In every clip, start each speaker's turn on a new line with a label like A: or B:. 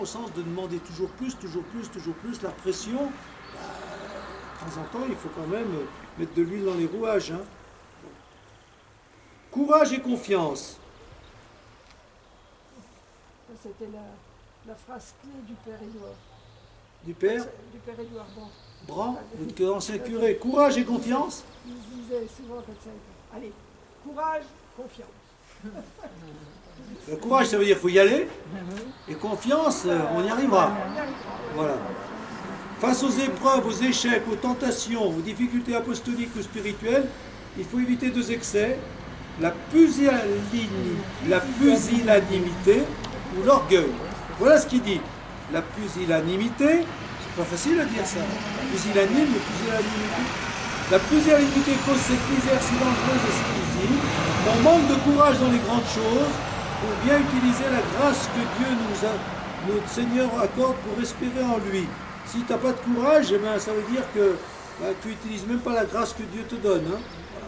A: au sens de demander toujours plus, toujours plus, toujours plus, la pression. De temps en temps, il faut quand même mettre de l'huile dans les rouages. Hein. Courage et confiance.
B: C'était la phrase clé du Père Édouard.
A: Du Père
B: Du Père Édouard
A: Brand, notre ancien curé. Courage et confiance.
B: Il disait souvent comme ça. Allez, courage, confiance.
A: Le courage, ça veut dire qu'il faut y aller. Et confiance, on y arrivera. Voilà. Face aux épreuves, aux échecs, aux tentations, aux difficultés apostoliques ou spirituelles, il faut éviter deux excès, la pusillanimité ou l'orgueil. Voilà ce qu'il dit. La pusillanimité, c'est pas facile à dire ça. La pusillanimité. La pusillanimité cause cette misère si dangereuse et si nuisible. On manque de courage dans les grandes choses pour bien utiliser la grâce que notre Seigneur accorde pour espérer en lui. Si tu n'as pas de courage, eh ben, ça veut dire que tu n'utilises même pas la grâce que Dieu te donne. Hein. Voilà.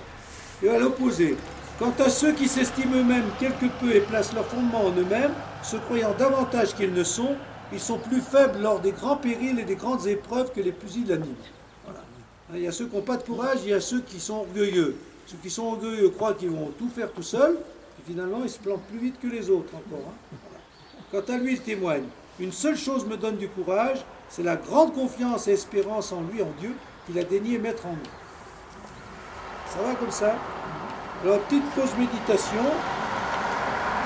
A: Et à l'opposé, quant à ceux qui s'estiment eux-mêmes quelque peu et placent leur fondement en eux-mêmes, se croyant davantage qu'ils ne sont, ils sont plus faibles lors des grands périls et des grandes épreuves que les pusillanimes. Voilà. Il y a ceux qui n'ont pas de courage, il y a ceux qui sont orgueilleux. Ceux qui sont orgueilleux croient qu'ils vont tout faire tout seuls, et finalement ils se plantent plus vite que les autres encore. Hein. Voilà. Quant à lui, il témoigne. Une seule chose me donne du courage, c'est la grande confiance et espérance en lui, en Dieu, qu'il a daigné mettre en nous. Ça va comme ça? Alors, petite pause méditation.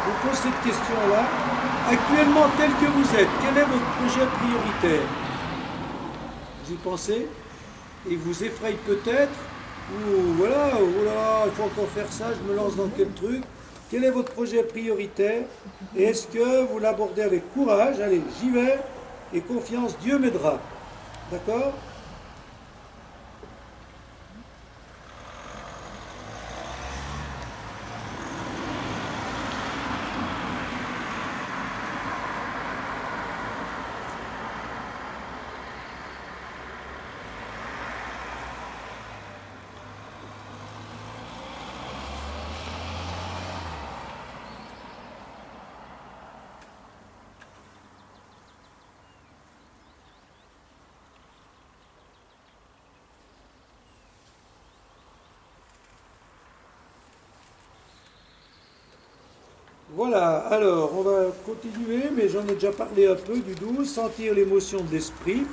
A: Je vous pose cette question-là. Actuellement, tel que vous êtes, quel est votre projet prioritaire? Vous y pensez? Il vous effraie peut-être? Ou voilà, oh là, il faut encore faire ça, je me lance dans quel truc? Quel est votre projet prioritaire? Et est-ce que vous l'abordez avec courage? Allez, j'y vais, et confiance, Dieu m'aidera. D'accord? Voilà, alors on va continuer, mais j'en ai déjà parlé un peu du 12, sentir l'émotion de l'esprit.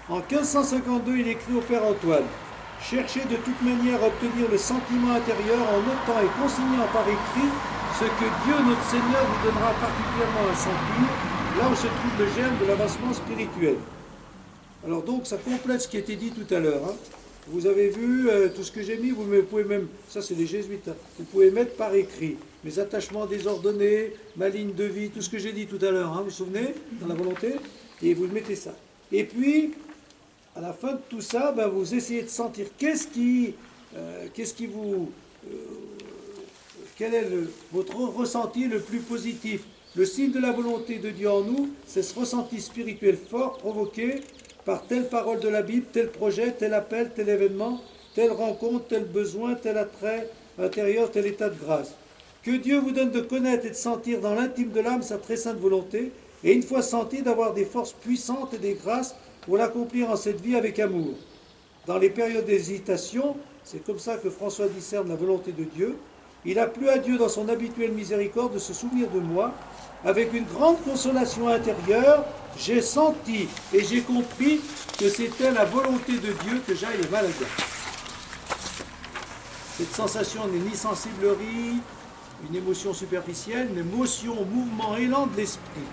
A: En 1552, il écrit au Père Antoine, cherchez de toute manière à obtenir le sentiment intérieur en notant et consignant par écrit ce que Dieu notre Seigneur vous donnera particulièrement à sentir, là où se trouve le germe de l'avancement spirituel. Alors donc ça complète ce qui a été dit tout à l'heure. Hein. Vous avez vu tout ce que j'ai mis, vous pouvez même, ça c'est les jésuites, hein, vous pouvez mettre par écrit mes attachements désordonnés, ma ligne de vie, tout ce que j'ai dit tout à l'heure, hein, vous vous souvenez, dans la volonté, et vous mettez ça. Et puis, à la fin de tout ça, ben, vous essayez de sentir quel est votre ressenti le plus positif. Le signe de la volonté de Dieu en nous, c'est ce ressenti spirituel fort provoqué par telle parole de la Bible, tel projet, tel appel, tel événement, telle rencontre, tel besoin, tel attrait intérieur, tel état de grâce. Que Dieu vous donne de connaître et de sentir dans l'intime de l'âme sa très sainte volonté, et une fois senti d'avoir des forces puissantes et des grâces pour l'accomplir en cette vie avec amour. Dans les périodes d'hésitation, c'est comme ça que François discerne la volonté de Dieu. Il a plu à Dieu dans son habituelle miséricorde de se souvenir de moi. Avec une grande consolation intérieure, j'ai senti et j'ai compris que c'était la volonté de Dieu que j'aille au Malaga. Cette sensation n'est ni sensiblerie, une émotion superficielle, une émotion, mouvement, élan de l'esprit.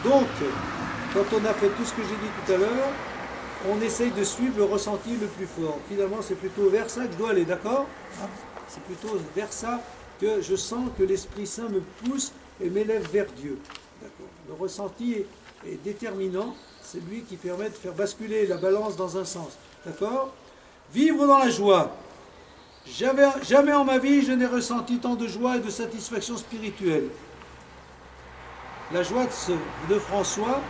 A: Donc, quand on a fait tout ce que j'ai dit tout à l'heure, on essaye de suivre le ressenti le plus fort. Finalement, c'est plutôt vers ça que je dois aller, d'accord? C'est plutôt vers ça que je sens que l'Esprit Saint me pousse et m'élève vers Dieu. Le ressenti est déterminant, c'est lui qui permet de faire basculer la balance dans un sens. D'accord? Vivre dans la joie. Jamais en ma vie je n'ai ressenti tant de joie et de satisfaction spirituelle. La joie de François,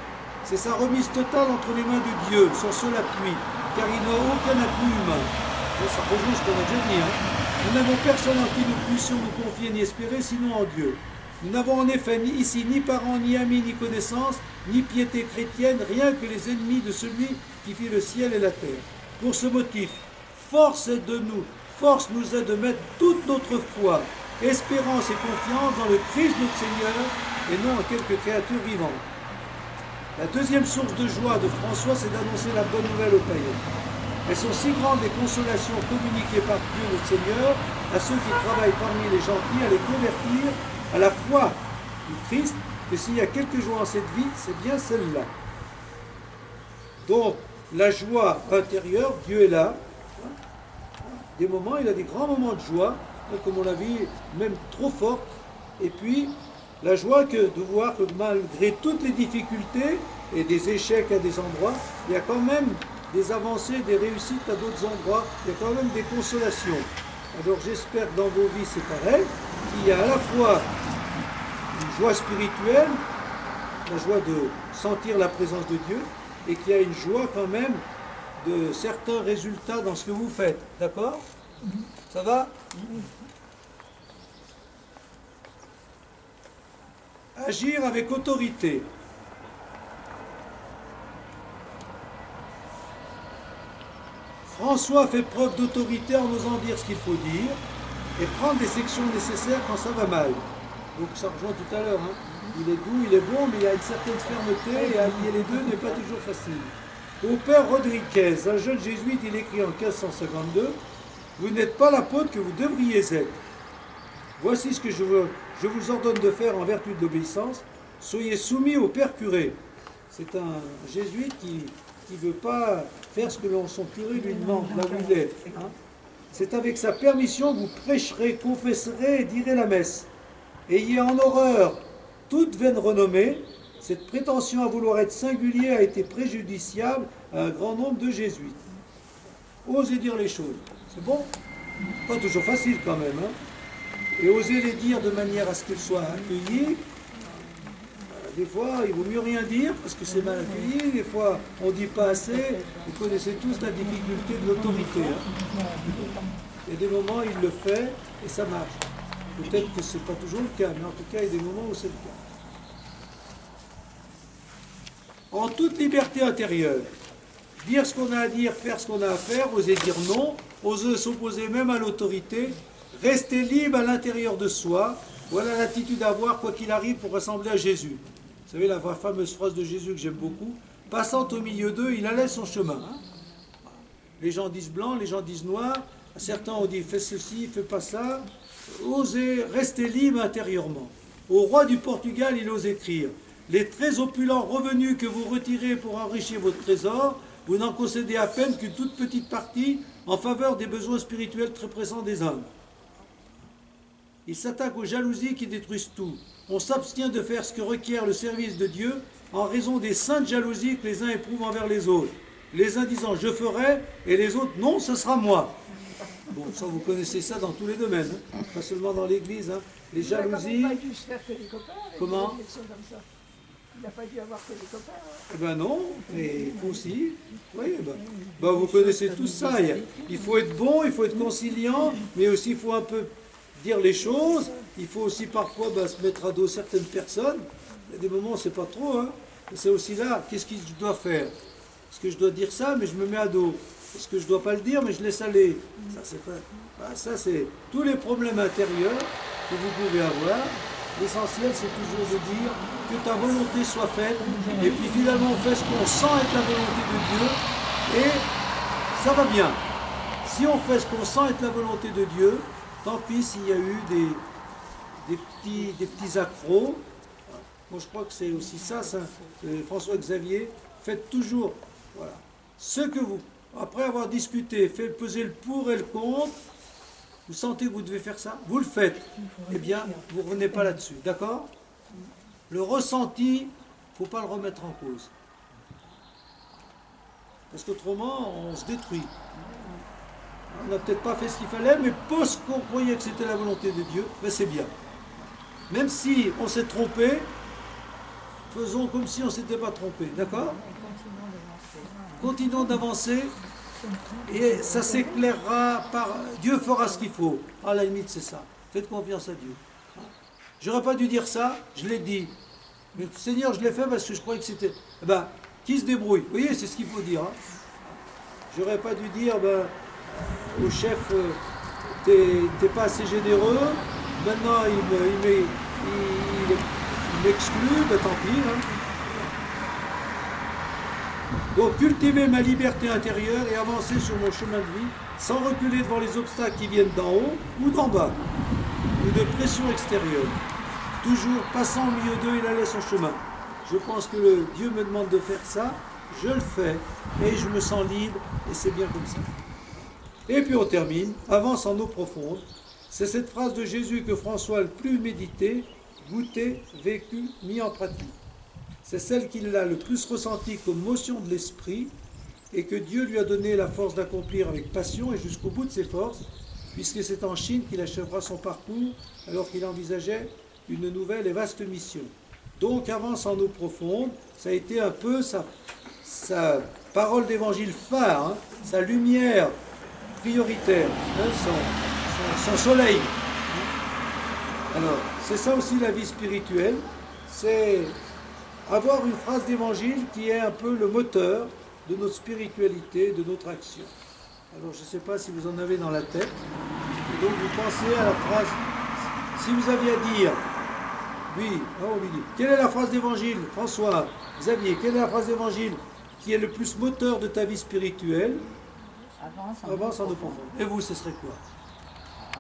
A: c'est sa remise totale entre les mains de Dieu, son seul appui, car il n'a aucun appui humain. Ça rejoint ce qu'on a déjà dit. Hein. Nous n'avons personne en qui nous puissions nous confier ni espérer, sinon en Dieu. Nous n'avons en effet ici ni parents, ni amis, ni connaissances, ni piété chrétienne, rien que les ennemis de celui qui fit le ciel et la terre. Pour ce motif, force nous est de mettre toute notre foi, espérance et confiance dans le Christ notre Seigneur et non en quelques créatures vivantes. La deuxième source de joie de François, c'est d'annoncer la bonne nouvelle aux païens. Elles sont si grandes les consolations communiquées par Dieu notre Seigneur à ceux qui travaillent parmi les gentils à les convertir à la foi du Christ, que s'il y a quelque joie en cette vie, c'est bien celle-là. Donc, la joie intérieure, Dieu est là. Des moments, il a des grands moments de joie, comme on l'a vu, même trop forte. Et puis, la joie de voir que malgré toutes les difficultés et des échecs à des endroits, il y a quand même des avancées, des réussites à d'autres endroits, il y a quand même des consolations. Alors j'espère que dans vos vies c'est pareil, qu'il y a à la fois une joie spirituelle, la joie de sentir la présence de Dieu, et qu'il y a une joie quand même de certains résultats dans ce que vous faites. D'accord? Ça va? Agir avec autorité. François fait preuve d'autorité en osant dire ce qu'il faut dire et prendre les sections nécessaires quand ça va mal. Donc ça rejoint tout à l'heure. Il est doux, il est bon, mais il y a une certaine fermeté et allier les deux n'est pas toujours facile. Au père Rodriguez, un jeune jésuite, il écrit en 1552 « Vous n'êtes pas l'apôtre que vous devriez être. Voici ce que je vous ordonne de faire en vertu de l'obéissance. Soyez soumis au père curé. » C'est un jésuite qui ne veut pas faire ce que son curé lui demande, là où il est. C'est avec sa permission que vous prêcherez, confesserez et direz la messe. Ayez en horreur toute vaine renommée. Cette prétention à vouloir être singulier a été préjudiciable à un grand nombre de jésuites. Osez dire les choses. C'est bon? Pas toujours facile quand même. Et osez les dire de manière à ce qu'elles soient accueillies. Des fois, il vaut mieux rien dire parce que c'est mal accueilli. Des fois, on ne dit pas assez. Vous connaissez tous la difficulté de l'autorité. Il y a des moments, il le fait et ça marche. Peut-être que ce n'est pas toujours le cas, mais en tout cas, il y a des moments où c'est le cas. En toute liberté intérieure, dire ce qu'on a à dire, faire ce qu'on a à faire, oser dire non, oser s'opposer même à l'autorité, rester libre à l'intérieur de soi, voilà l'attitude à avoir quoi qu'il arrive pour ressembler à Jésus. Vous savez la fameuse phrase de Jésus que j'aime beaucoup, passant au milieu d'eux, il allait son chemin. Les gens disent blanc, les gens disent noir, certains ont dit fais ceci, fais pas ça. Osez rester libre intérieurement. Au roi du Portugal, il ose écrire « Les très opulents revenus que vous retirez pour enrichir votre trésor, vous n'en concédez à peine qu'une toute petite partie en faveur des besoins spirituels très pressants des hommes. » Il s'attaque aux jalousies qui détruisent tout. On s'abstient de faire ce que requiert le service de Dieu en raison des saintes jalousies que les uns éprouvent envers les autres. Les uns disant « je ferai » et les autres « non, ce sera moi ». Bon, ça vous connaissez ça dans tous les domaines, pas seulement dans l'église. Les jalousies...
B: Il n'a pas dû se faire que des copains.
A: Comment?
B: Il n'a pas dû avoir que des copains.
A: Eh ben non, mais il faut aussi. Oui, vous connaissez tout ça. Il faut être bon, il faut être conciliant, mais aussi il faut un peu dire les choses. Il faut aussi parfois se mettre à dos certaines personnes. Il y a des moments où c'est pas trop. C'est aussi là, qu'est-ce que je dois faire? Est-ce que je dois dire ça, mais je me mets à dos? Est-ce que je ne dois pas le dire, mais je laisse aller? Ça, c'est tous les problèmes intérieurs que vous pouvez avoir. L'essentiel, c'est toujours de dire que ta volonté soit faite. Et puis finalement, on fait ce qu'on sent être la volonté de Dieu. Et ça va bien. Si on fait ce qu'on sent être la volonté de Dieu, tant pis s'il y a eu des petits accros. Moi, je crois que c'est aussi ça François Xavier. Faites toujours, voilà, ce que vous... Après avoir discuté, fait peser le pour et le contre, vous sentez que vous devez faire ça, vous le faites. Eh bien, vous ne revenez pas là-dessus, d'accord? Le ressenti, il ne faut pas le remettre en cause. Parce qu'autrement, on se détruit. On n'a peut-être pas fait ce qu'il fallait, mais parce qu'on croyait que c'était la volonté de Dieu, ben c'est bien. Même si on s'est trompé, faisons comme si on ne s'était pas trompé, d'accord? Continuons d'avancer et ça s'éclairera par... Dieu fera ce qu'il faut. À la limite, c'est ça. Faites confiance à Dieu. J'aurais pas dû dire ça, je l'ai dit. Mais Seigneur, je l'ai fait parce que je croyais que c'était... Eh ben, qui se débrouille? Vous voyez, c'est ce qu'il faut dire. Hein. J'aurais pas dû dire au chef, t'es pas assez généreux, maintenant il m'exclut, ben tant pis. Hein. Donc cultiver ma liberté intérieure et avancer sur mon chemin de vie sans reculer devant les obstacles qui viennent d'en haut ou d'en bas, ou de pression extérieure. Toujours passant au milieu d'eux, il allait son chemin. Je pense que Dieu me demande de faire ça, je le fais, et je me sens libre, et c'est bien comme ça. Et puis on termine, avance en eau profonde. C'est cette phrase de Jésus que François a le plus médité, goûté, vécu, mis en pratique. C'est celle qu'il a le plus ressentie comme motion de l'esprit, et que Dieu lui a donné la force d'accomplir avec passion et jusqu'au bout de ses forces, puisque c'est en Chine qu'il achèvera son parcours, alors qu'il envisageait une nouvelle et vaste mission. Donc avance en eau profonde, ça a été un peu sa parole d'évangile phare, hein, sa lumière prioritaire, hein, son soleil. Alors, c'est ça aussi la vie spirituelle, c'est avoir une phrase d'évangile qui est un peu le moteur de notre spiritualité, de notre action. Alors, je ne sais pas si vous en avez dans la tête, et donc vous pensez à la phrase, si vous aviez à dire, oui, quelle est la phrase d'évangile, François, Xavier, quelle est la phrase d'évangile qui est le plus moteur de ta vie spirituelle? Avance en eau profonde. Et vous, ce serait quoi?